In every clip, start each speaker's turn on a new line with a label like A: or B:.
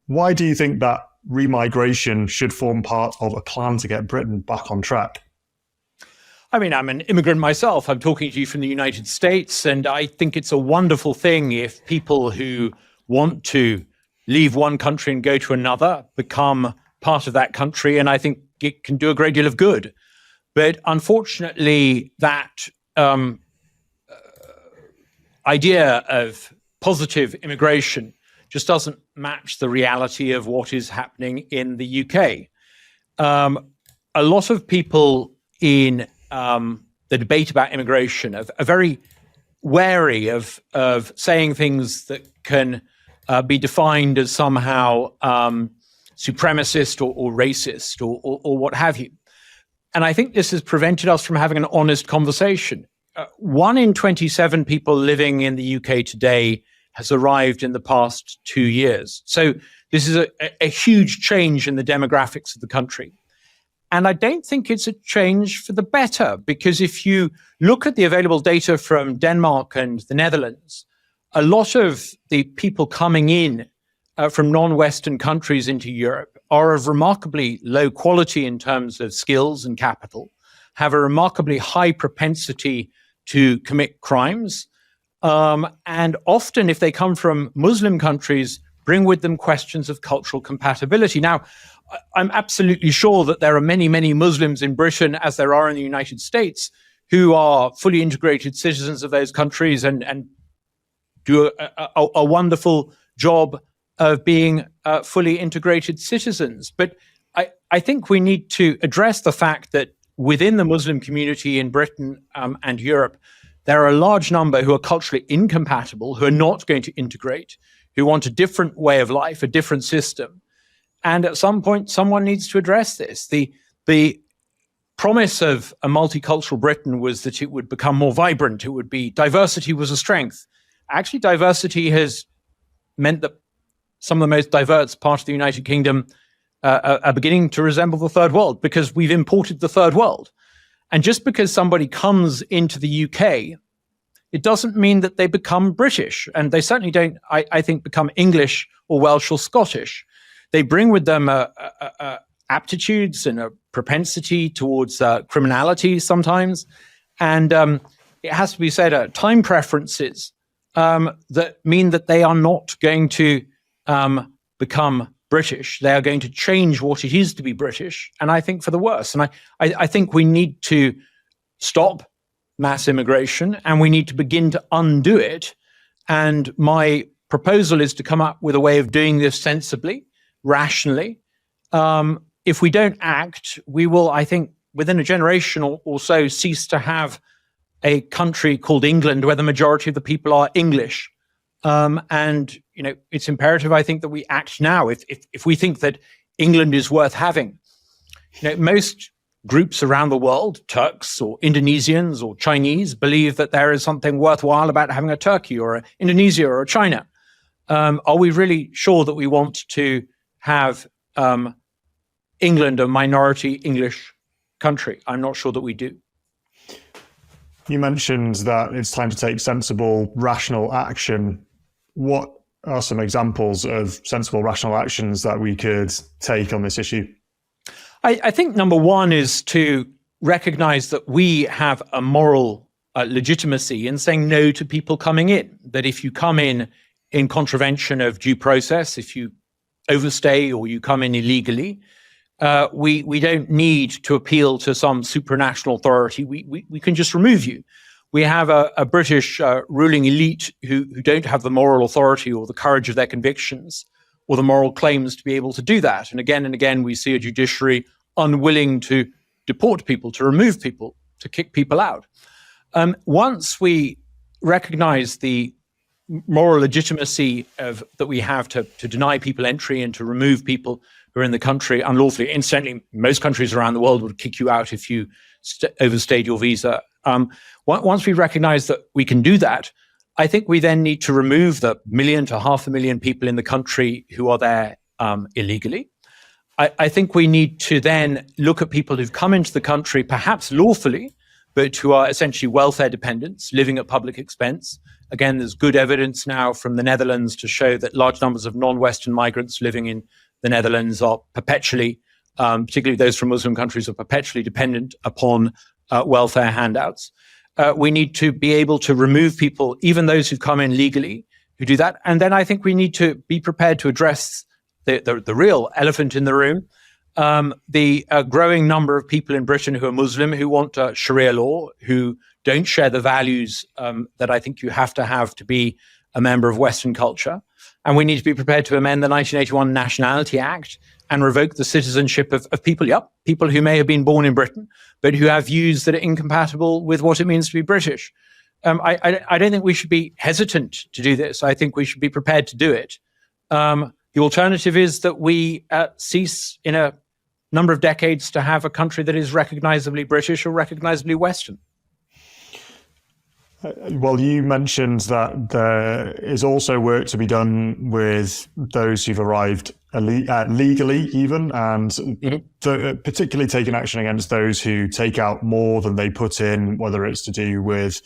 A: Why do you think that remigration should form part of a plan to get Britain back on track?
B: I mean, I'm an immigrant myself. I'm talking to you from the United States, and I think it's a wonderful thing if people who want to leave one country and go to another become part of that country, and I think it can do a great deal of good. But unfortunately, that idea of positive immigration just doesn't match the reality of what is happening in the UK. A lot of people in the debate about immigration are very wary of saying things that can be defined as somehow supremacist or racist or what have you. And I think this has prevented us from having an honest conversation. 1 in 27 people living in the UK today has arrived in the past 2 years. So this is a huge change in the demographics of the country. And I don't think it's a change for the better, because if you look at the available data from Denmark and the Netherlands, a lot of the people coming in from non-Western countries into Europe are of remarkably low quality in terms of skills and capital, have a remarkably high propensity to commit crimes, and often, if they come from Muslim countries, bring with them questions of cultural compatibility. Now, I'm absolutely sure that there are many, many Muslims in Britain, as there are in the United States, who are fully integrated citizens of those countries and do a wonderful job of being fully integrated citizens. But I think we need to address the fact that within the Muslim community in Britain and Europe, there are a large number who are culturally incompatible, who are not going to integrate, who want a different way of life, a different system. And at some point, someone needs to address this. The promise of a multicultural Britain was that it would become more vibrant. It would be diversity was a strength. Actually, diversity has meant that some of the most diverse parts of the United Kingdom are beginning to resemble the third world, because we've imported the third world. And just because somebody comes into the UK, it doesn't mean that they become British. And they certainly don't, I think, become English or Welsh or Scottish. They bring with them aptitudes and a propensity towards criminality sometimes. And it has to be said, time preferences that mean that they are not going to become British. They are going to change what it is to be British, and I think for the worse. And I think we need to stop mass immigration, and we need to begin to undo it. And my proposal is to come up with a way of doing this sensibly, rationally. If we don't act, we will, I think, within a generation or so, cease to have a country called England where the majority of the people are English. And it's imperative, I think, that we act now. If we think that England is worth having, most groups around the world, Turks or Indonesians or Chinese, believe that there is something worthwhile about having a Turkey or a Indonesia or a China. Are we really sure that we want to have England a minority English country? I'm not sure that we do.
A: You mentioned that it's time to take sensible, rational action. What are some examples of sensible, rational actions that we could take on this issue?
B: I think number one is to recognize that we have a moral legitimacy in saying no to people coming in. That if you come in contravention of due process, if you overstay or you come in illegally, we don't need to appeal to some supranational authority. We can just remove you. We have a British ruling elite who don't have the moral authority or the courage of their convictions or the moral claims to be able to do that. And again, we see a judiciary unwilling to deport people, to remove people, to kick people out. Once we recognize the moral legitimacy that we have to deny people entry and to remove people who are in the country unlawfully. Incidentally, most countries around the world would kick you out if you overstayed your visa. Once we recognize that we can do that, I think we then need to remove the 1 million to 500,000 people in the country who are there illegally. I think we need to then look at people who've come into the country, perhaps lawfully, but who are essentially welfare dependents, living at public expense, Again, there's good evidence now from the Netherlands to show that large numbers of non-Western migrants living in the Netherlands are perpetually, particularly those from Muslim countries, are perpetually dependent upon welfare handouts. We need to be able to remove people, even those who've come in legally, who do that. And then I think we need to be prepared to address the real elephant in the room, the growing number of people in Britain who are Muslim, who want Sharia law, who don't share the values that I think you have to be a member of Western culture. And we need to be prepared to amend the 1981 Nationality Act and revoke the citizenship of people, people who may have been born in Britain, but who have views that are incompatible with what it means to be British. I don't think we should be hesitant to do this. I think we should be prepared to do it. The alternative is that we cease in a number of decades to have a country that is recognizably British or recognizably Western.
A: Well, you mentioned that there is also work to be done with those who've arrived legally even, and particularly taking action against those who take out more than they put in, whether it's to do with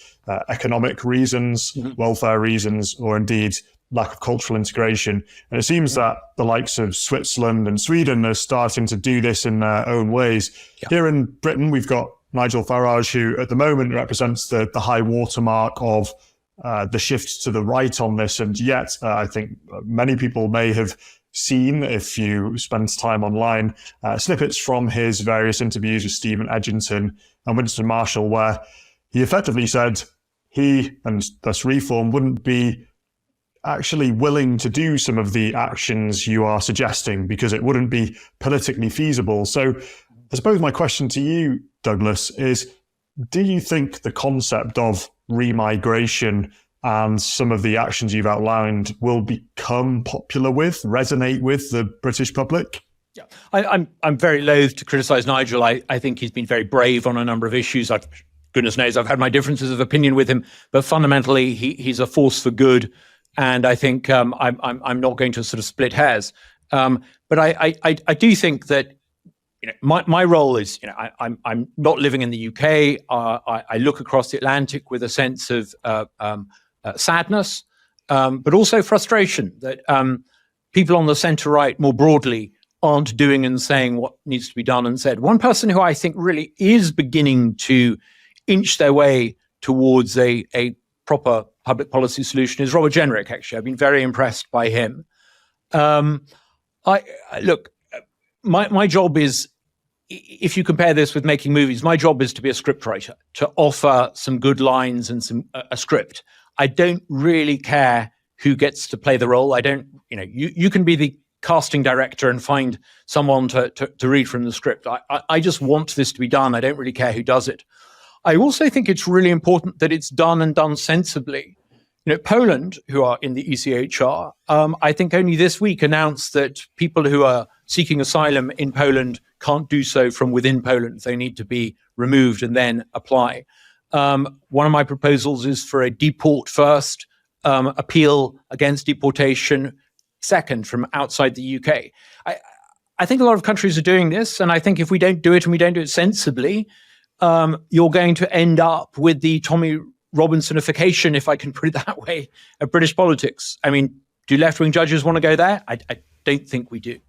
A: economic reasons, welfare reasons, or indeed lack of cultural integration. And it seems that the likes of Switzerland and Sweden are starting to do this in their own ways. Here in Britain, we've got Nigel Farage, who at the moment represents the high watermark of the shift to the right on this. And yet, I think many people may have seen, if you spend time online, snippets from his various interviews with Stephen Edgington and Winston Marshall, where he effectively said he, and thus Reform, wouldn't be actually willing to do some of the actions you are suggesting because it wouldn't be politically feasible. So I suppose my question to you, Douglas, is do you think the concept of remigration and some of the actions you've outlined will become popular resonate with the British public?
B: Yeah, I'm very loath to criticize Nigel. I think he's been very brave on a number of issues. Goodness knows I've had my differences of opinion with him, but fundamentally he's a force for good. And I think I'm not going to sort of split hairs. But I do think that my role is, I'm not living in the UK. I look across the Atlantic with a sense of sadness, but also frustration that people on the centre right more broadly aren't doing and saying what needs to be done and said. One person who I think really is beginning to inch their way towards a proper public policy solution is Robert Jenrick, actually. I've been very impressed by him. Look, my job is, if you compare this with making movies, my job is to be a scriptwriter, to offer some good lines and a script. I don't really care who gets to play the role. I don't, you can be the casting director and find someone to read from the script. I just want this to be done. I don't really care who does it. I also think it's really important that it's done and done sensibly. Poland, who are in the ECHR, I think only this week announced that people who are seeking asylum in Poland can't do so from within Poland. They need to be removed and then apply. One of my proposals is for a deport first, appeal against deportation second from outside the UK. I think a lot of countries are doing this, and I think if we don't do it and we don't do it sensibly, you're going to end up with the Tommy Robinsonification, if I can put it that way, of British politics. I mean, do left-wing judges want to go there? I don't think we do.